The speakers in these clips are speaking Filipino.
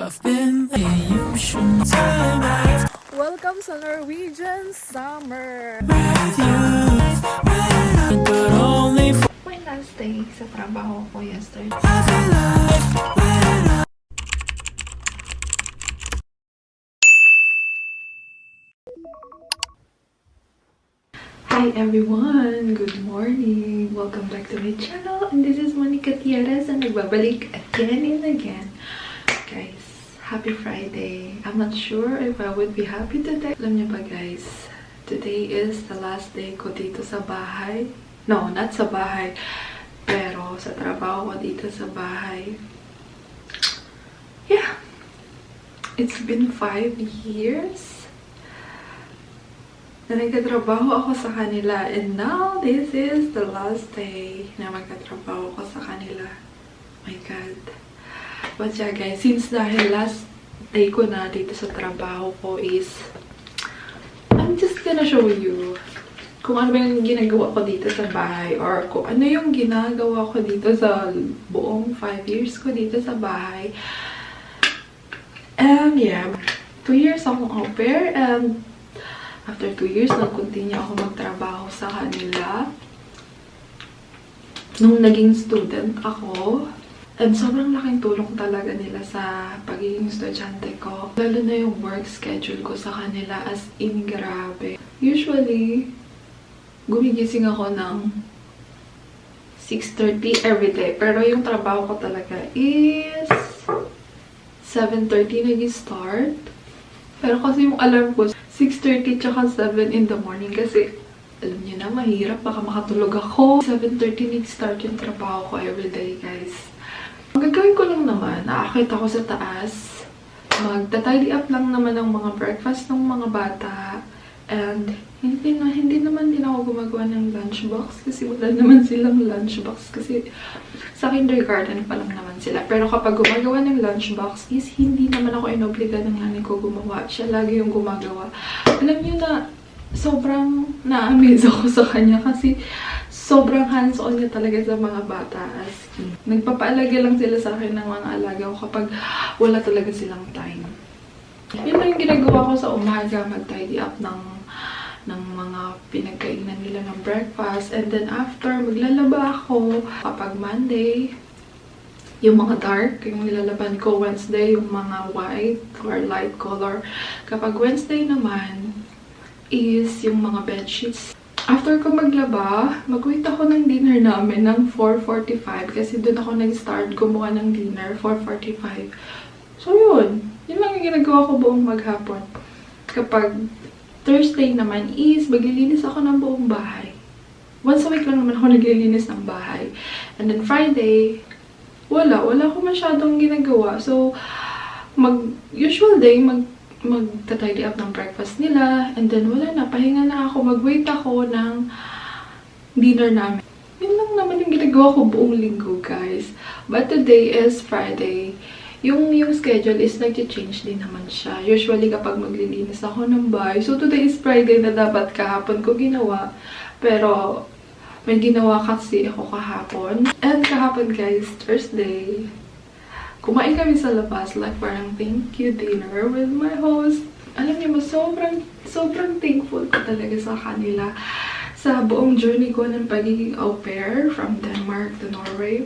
I've been there, you should time I've Welcome sa Norwegian summer! with you, but only for My last day sa trabaho ko yesterday. Hi everyone! Good morning! Welcome back to my channel, and this is Monica Tierras and nagbabalik again and again. Guys, happy Friday! I'm not sure if I would be happy today. Alam niyo ba guys, today is the last day ko dito sa bahay. No, not sa bahay, pero sa trabaho ko dito sa bahay. Yeah! It's been 5 years na nagtatrabaho ako sa kanila, and now this is the last day na magtatrabaho ko sa kanila. My God. But yeah guys, since dahil last day ko na dito sa trabaho ko is, I'm just gonna show you kung ano ba yung ginagawa ko dito sa bahay, or kung ano yung ginagawa ko dito sa buong 5 years ko dito sa bahay. And yeah, 2 years akong au pair, and after 2 years, nag-continue ako magtrabaho sa kanila. Nung naging student ako, and sobrang laking tulong talaga nila sa pagiging estudyante ko. Lalo na yung work schedule ko sa kanila, as in grabe. Usually, gumigising ako ng 6:30 everyday. Pero yung trabaho ko talaga is 7:30 nag-start. Pero kasi yung alarm ko, 6:30 tsaka 7 in the morning. Kasi, alam niyo na, mahirap. Baka makatulog ako. 7:30 nag-start yung trabaho ko everyday, guys. Ang gagawin ko lang naman, aakit ako sa taas. Magta-tidy up lang naman ng mga breakfast ng mga bata. And, hindi naman din ako gumagawa ng lunchbox. Kasi wala naman silang lunchbox. Kasi, sa kindergarten pa lang naman sila. Pero kapag gumagawa ng lunchbox is hindi naman ako inobliga ng nanay ko gumawa. Siya lagi yung gumagawa. Alam niyo na, sobrang na-amaze ako sa kanya kasi sobrang hands-on niya talaga sa mga bata. As in, nagpapaalaga lang sila sa akin ng mga alaga ko kapag wala talaga silang time. Yun lang yung ginagawa ko sa umaga, mag-tidy up ng mga pinagkainan nila ng breakfast. And then after, maglalaba ako. Kapag Monday, yung mga dark, yung nilalaban ko. Wednesday, yung mga white or light color. Kapag Wednesday naman, is yung mga bedsheets. After ko maglaba, mag-wait ako ng dinner namin ng 4:45 kasi doon ako nag-start gumawa ng dinner, 4:45. So yun, yun lang yung ginagawa ko buong maghapon. Kapag Thursday naman is maglilinis ako ng buong bahay. Once a week lang naman ako naglilinis ng bahay. And then Friday, wala ako masyadong ginagawa. So, usual day, magta-tidy up ng breakfast nila. And then wala na, pahinga na ako. Mag-wait ako ng dinner namin. Yun lang naman yung ginagawa ko buong linggo, guys. But today is Friday. Yung schedule is nag-change din naman siya. Usually kapag maglilinis ako ng bahay. So today is Friday na dapat kahapon ko ginawa. Pero may ginawa kasi ako kahapon. And kahapon guys, Thursday, kumain kami sa labas. Like parang thank you dinner with my host. Alam niyo ba, sobrang thankful ko talaga sa kanila. Sa buong journey ko ng pagiging au pair from Denmark to Norway.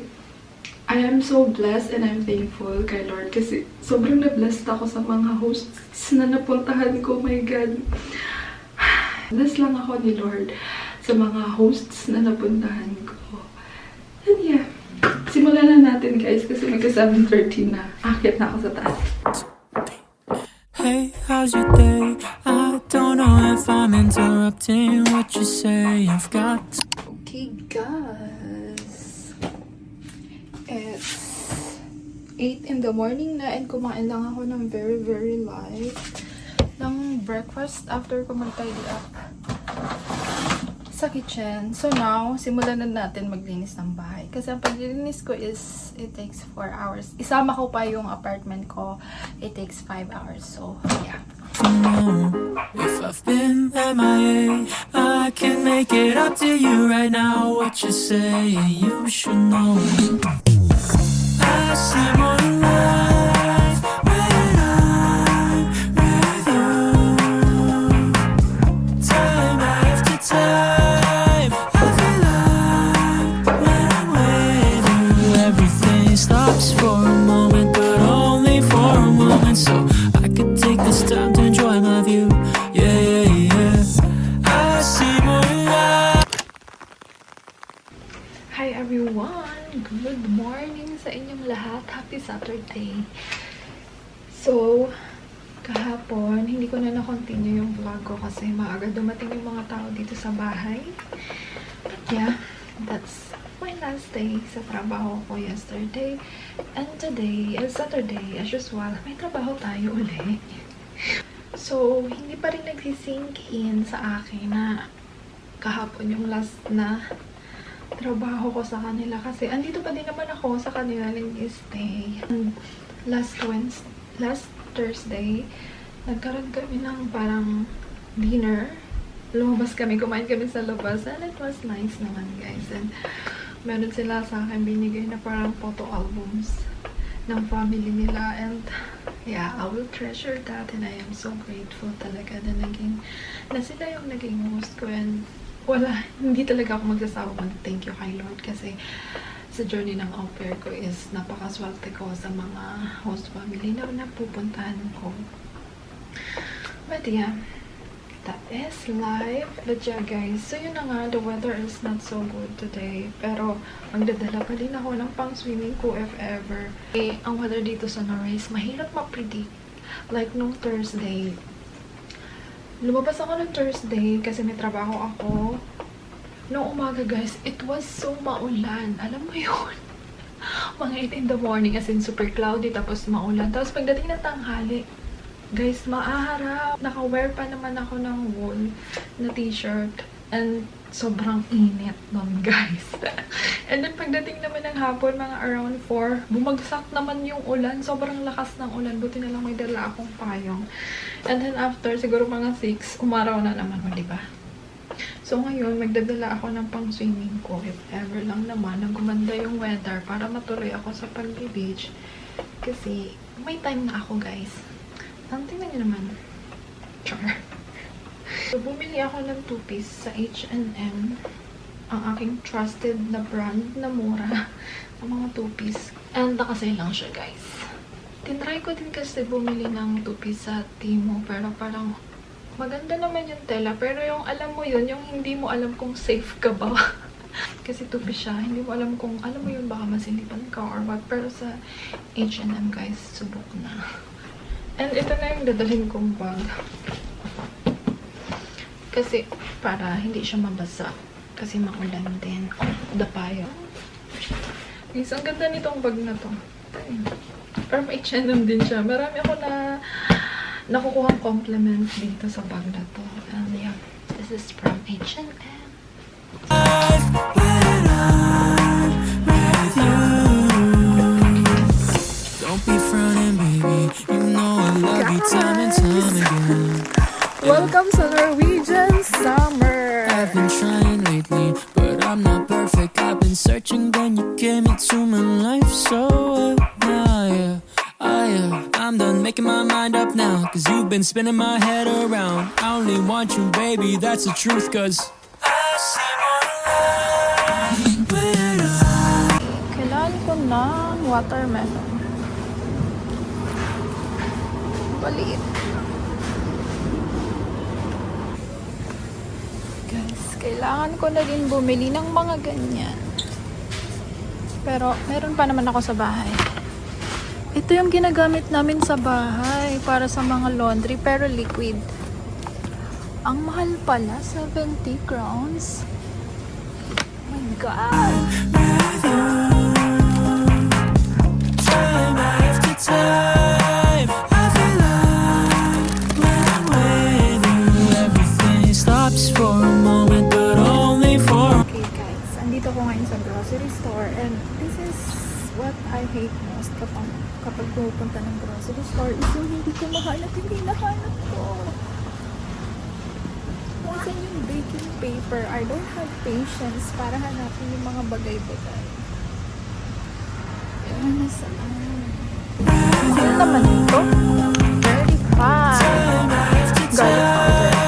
I am so blessed and I'm thankful kay Lord kasi sobrang na-blessed ako sa mga hosts na napuntahan ko. Oh my God. Blessed lang ako ni Lord sa mga hosts na napuntahan ko. And yeah, simulan na natin guys kasi magka-7:30 na. Akit na ako sa taas. hey, how's your day? I don't know if I'm interrupting what you say. I've got Okay guys, it's 8 in the morning na and kumain lang ako ng very light ng breakfast after ko mag-tidy up sa kitchen. So now, simulan na natin maglinis ng bahay. Kasi ang paglilinis ko is, it takes 4 hours. Isama ko pa yung apartment ko, it takes 5 hours. So, yeah. if I've been MIA. I can make it up to you right now. What you say, you should know. I see more life when yesterday. So, kahapon, hindi ko na na-continue yung vlog ko kasi maaga dumating yung mga tao dito sa bahay. But yeah, that's my last day sa trabaho ko yesterday. And today is Saturday. As usual, may trabaho tayo ulit. So, hindi pa rin nagsisink in sa akin na kahapon yung last na trabaho ko sa kanila. Kasi andito pa din naman ako sa kanila nag-stay. Last Thursday, nagkaroon kami ng parang dinner. Lumabas kami, kumain kami sa labas. And it was nice naman, guys. And meron sila sa akin binigay na parang photo albums ng family nila. And yeah, I will treasure that. And I am so grateful talaga na sila yung naging host ko. And hindi talaga ako magsasawa mag-thank you kay Lord kasi sa journey ng au pair ko is napakaswerte ko sa mga host family na napupuntahan ko. But yeah, that is life. But yeah, guys, so yun na nga, the weather is not so good today. Pero magdadala pa din ako ng pang swimming ko if ever. Ang weather dito sa Norway is mahirap ma-predict. Like nung Thursday, lumabas ako ng Thursday kasi may trabaho ako. Noong umaga, guys, it was so maulan. Alam mo yun? Mga 8 in the morning, as in super cloudy, tapos maulan. Tapos pagdating ng tanghali, guys, maaharap. Naka-wear pa naman ako ng wool na t-shirt. And sobrang init nun, guys. And then pagdating naman ng hapon, mga around 4, bumagsak naman yung ulan. Sobrang lakas ng ulan. Buti na lang may dala akong payong. And then after, siguro mga 6, umaraw na naman, di ba? So ngayon, magdadala ako ng pang-swimming ko. If ever lang naman, nang gumanda yung weather para matuloy ako sa pag-beach. Kasi may time na ako, guys. Tingnan niyo naman. Char. So, bumili ako ng 2-piece sa H&M. Ang aking trusted na brand na mura. Ang mga 2-piece. And nakasale lang siya, guys. Tinry ko din kasi bumili ng 2-piece sa Temu. Pero parang maganda naman yung tela. Pero yung alam mo yun, yung hindi mo alam kung safe ka ba. Kasi 2-piece siya. Hindi mo alam kung, alam mo yun, baka masilipan ka or what. Pero sa H&M, guys, subok na. And ito na yung dadalhin kong bag. Kasi para hindi siya mabasa. Kasi maulan din. Dapayo. Guys, ang ganda nitong bag na to. Pero may H&M din siya. Marami ako na nakukuhang compliment dito sa bag na to. And yeah, this is from H&M. Don't be fronting, baby. You know I love you time and time again. Welcome to Norwegian summer! I've been trying lately, but I'm not perfect. I've been searching, then you came into my life. So I'm done making my mind up now, 'cause you've been spinning my head around. I only want you, baby, that's the truth, 'cause I see more life when Kailangan ko ng watermelon. Baliit. Guys, kailangan ko na din bumili ng mga ganyan. Pero, meron pa naman ako sa bahay. Ito yung ginagamit namin sa bahay para sa mga laundry, pero liquid. Ang mahal pala, 70 crowns. Oh my God! time after time, I feel like when I'm with you, everything stops for a moment, but only for. Okay guys, andito ko ngayon sa grocery store and this is what I hate most kapag pupunta ng grocery store is yung hindi ko mahanap, hindi nahanap ko. Nasaan yung baking paper? I don't have patience para hanapin yung mga bagay-bagay. Yan, nasaan? Ano naman ito? 35. Garlic powder.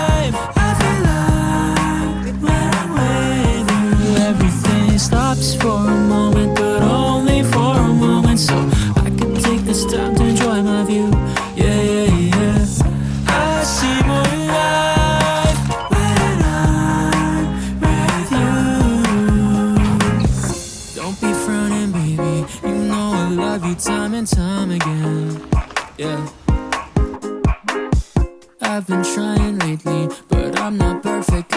Stops for a moment, but only for a moment. So I can take this time to enjoy my view. Yeah, yeah, yeah. I see more life when I'm with you. Don't be fronting, baby. You know I love you time and time yeah. I've been trying lately, but I'm not perfect.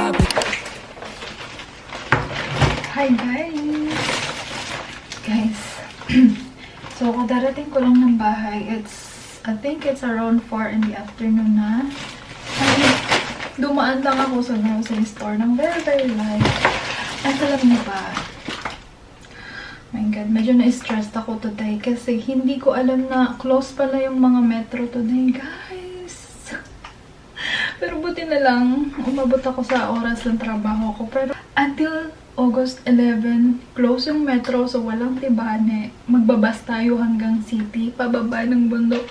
Hi guys! Guys, so kadarating ko lang ng bahay. I think it's around 4 in the afternoon na. And dumaan lang ako sa grocery store ng very, very light. At alam niyo ba, my God, medyo na-stressed ako today kasi hindi ko alam na close pala yung mga metro today, guys. Pero buti na lang, umabot ako sa oras ng trabaho ko. Pero until August 11, close yung metro, so walang tibane. Magbabas tayo hanggang city, pababa ng bundok.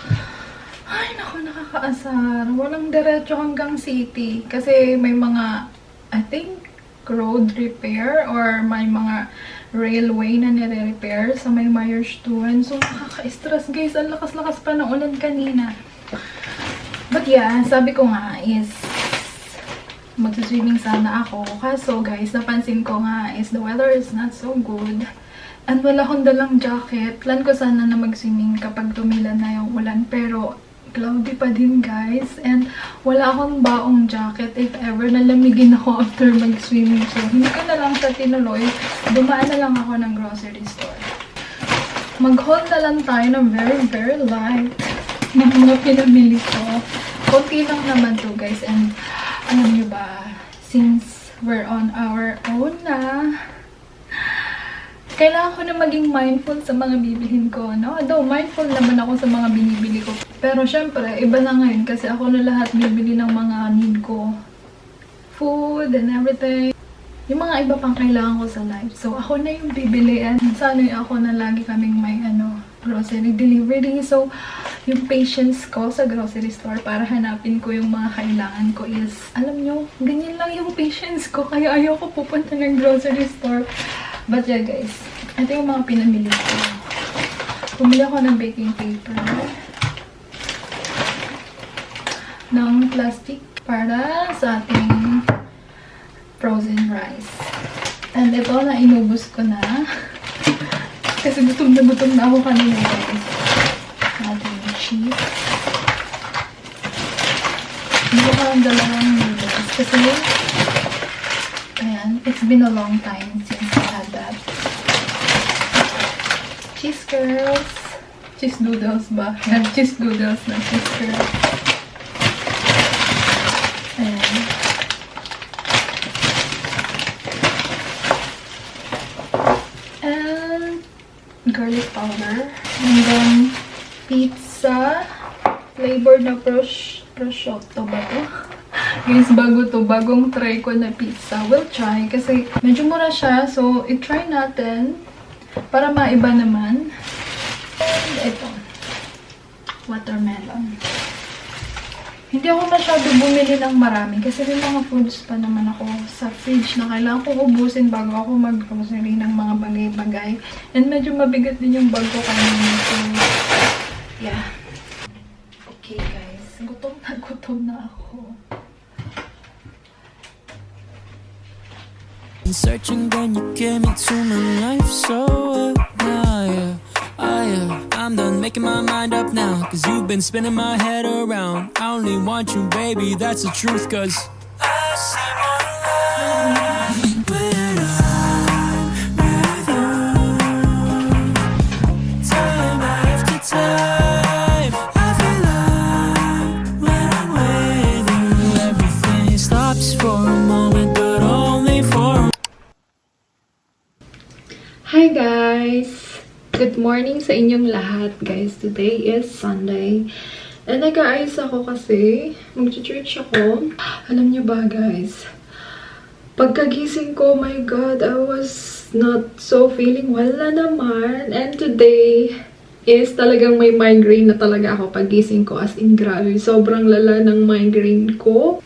Ay, naku, nakakaasar. Walang diretso hanggang city. Kasi may mga, I think, road repair or may mga railway na nire-repair sa may Myers Tuan. So, nakaka-stress, guys. Ang lakas-lakas pa ng ulan kanina. But yeah, sabi ko nga is magsiswimming sana ako. Kaso guys, napansin ko nga is the weather is not so good. And wala akong dalang jacket. Plan ko sana na mag-swimming kapag tumila na yung ulan. Pero cloudy pa din guys. And wala akong baong jacket if ever nalamigin ako after mag-swimming. So hindi ko na lang siya tinuloy. Dumaan na lang ako ng grocery store. Mag-haul na lang tayo ng very, very light ng mga pinamili ko. Konti lang naman to guys. And alam niyo ba, since we're on our own na, kailangan ko na maging mindful sa mga bibilhin ko, no? Though, mindful naman ako sa mga binibili ko. Pero syempre, iba na ngayon kasi ako na lahat bibili ng mga need ko. Food and everything. Yung mga iba pang kailangan ko sa life. So, ako na yung bibili. And sana ako na lagi kaming may grocery delivery. So, yung patience ko sa grocery store para hanapin ko yung mga kailangan ko is, alam nyo, ganyan lang yung patience ko. Kaya ayoko pupunta ng grocery store. But yeah, guys, ito yung mga pinamili ko. Pumili ako ng baking paper. Ng plastic para sa ating frozen rice. And ito na inubos ko na. Kasi gutom na ako kanina, guys. Ating cheese. Hindi ko parang dalawang noodles. Kasi, ayan, it's been a long time since I had that. Cheese curls. Cheese noodles ba? Yan, cheese noodles na cheese curls. Ayan. And garlic powder. And then, pizza. Flavored na prosciutto ba to? Guys, bago to. Bagong try ko na pizza. We'll try. Kasi medyo mura siya. So, i-try natin. Para maiba naman. And ito. Watermelon. Hindi ako masyado bumili ng marami. Kasi may mga foods pa naman ako sa fridge na kailangan kong ubusin bago ako mag-grocery ng mga bagay-bagay. And medyo mabigat din yung bag ko kanina. So, yeah. Okay guys, gutom na ako. Searching, then you came into my life, so I'm done making my mind up now, cause you've been spinning my head around. I only want you, baby, that's the truth, cause I see more life when I'm with you. Time after time, I feel like when I'm with you, everything stops for a moment, but only for Hi guys! Good morning sa inyong lahat, guys. Today is Sunday. And nag-aayos ako kasi mag-church ako. Alam niyo ba, guys? Pagkagising ko, my God, I was not so feeling well na naman. And today is talagang may migraine na talaga ako paggising ko. As in, grabe. Sobrang lala ng migraine ko.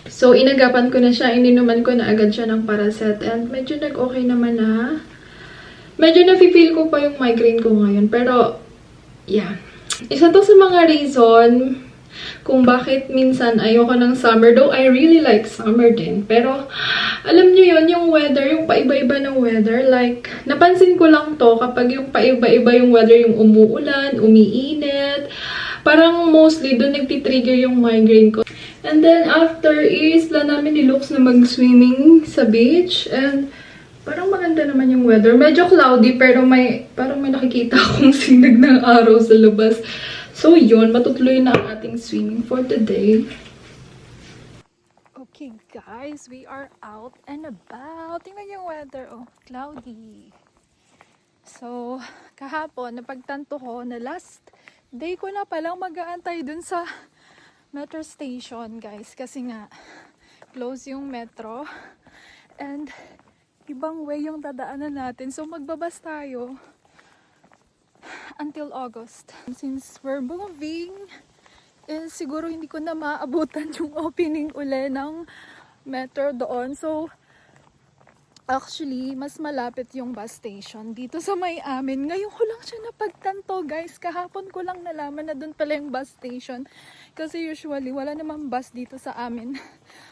So, inagapan ko na siya. Ininuman ko na agad siya ng Paracet. And medyo nag-okay naman na. Medyo nafe-feel ko pa yung migraine ko ngayon. Pero, yeah. Isa to sa mga reason kung bakit minsan ayoko ng summer. Though, I really like summer din. Pero, alam nyo yun, yung weather, yung paiba-iba ng weather. Like, napansin ko lang to kapag yung paiba-iba yung weather, yung umuulan, umiinit. Parang mostly doon nagtitrigger yung migraine ko. And then after is, plan namin ni Lux na mag-swimming sa beach. And parang maganda naman yung weather. Medyo cloudy pero parang may nakikita akong sinag ng araw sa labas. So yun, matutuloy na ang ating swimming for today. Okay guys, we are out and about. Tingnan yung weather, oh, cloudy. So, kahapon, napagtanto ko na last day ko na palang mag-aantay dun sa metro station, guys. Kasi nga, close yung metro. And, ibang way yung dadaanan natin. So, magbabas tayo until August. Since we're moving, siguro hindi ko na maabutan yung opening uli ng metro doon. So, actually, mas malapit yung bus station dito sa may amin. Ngayon ko lang siya napagtanto, guys. Kahapon ko lang nalaman na doon pala yung bus station. Kasi usually, wala namang bus dito sa amin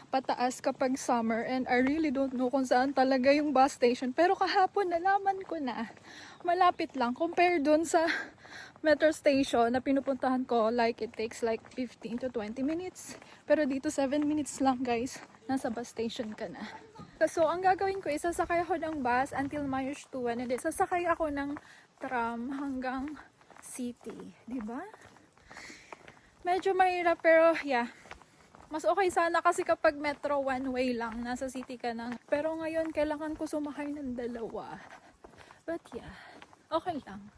pataas kapag summer. And I really don't know kung saan talaga yung bus station. Pero kahapon, nalaman ko na. Malapit lang. Compare doon sa metro station na pinupuntahan ko, like it takes like 15 to 20 minutes. Pero dito 7 minutes lang, guys. Nasa bus station ka na. So, ang gagawin ko, isasakay ako ng bus until Mayos 2. And then, sasakay ako ng tram hanggang city. Diba? Medyo mahirap, pero yeah. Mas okay sana kasi kapag metro one way lang, nasa city ka na. Pero ngayon, kailangan ko sumakay ng dalawa. But yeah, okay lang.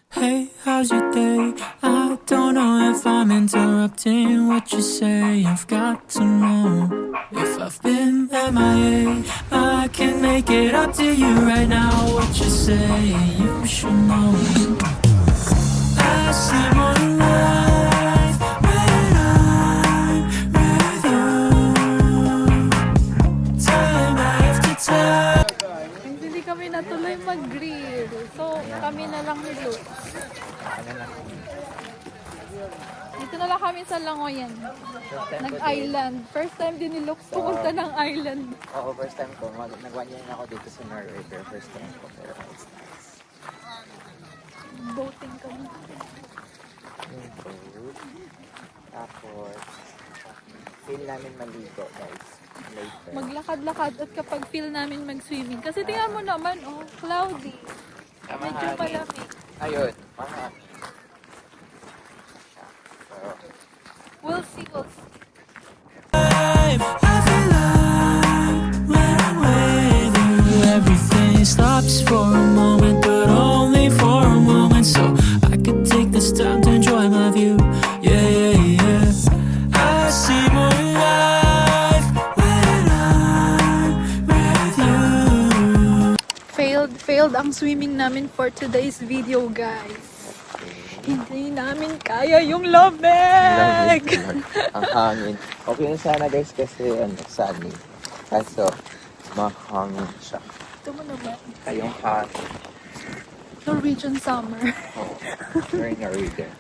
Hey, how's your day? I don't know if I'm interrupting what you say. I've got to know if I've been MIA. I can make it up to you right now. What you say, you should know. I see more life when I'm with you. Time after time. Hindi kami natuloy mag-grill. So, kami na lang ni Luke. Dito na lang kami sa Langoyan. Nag-island. First time din ni Luke pumunta ng island. Oo, first time ko. Nag-1 year na ako dito sa Norway, pero first time ko. Pero it's nice. Boating kami. Yung boat. Tapos, feel namin maligo, guys. Later. Maglakad-lakad at kapag feel namin mag-swimming. Kasi tingnan mo naman, oh, cloudy. Medyo malamig. Ayun, mahangin. So, We'll see, we'll see. I feel like when I'm with you, everything stops for a moment, but only for a moment. So I could take this time to enjoy my view. Yeah, yeah, yeah. I see more life when I'm with you. Failed ang swimming namin for today's video, guys. Hindi namin kaya yung lamig. ang hangin. Okay na sana, guys, kasi sunny. Kaso, mahangin siya. Ito mo naman. Kayong hangin. Norwegian summer. Oh, very Norwegian.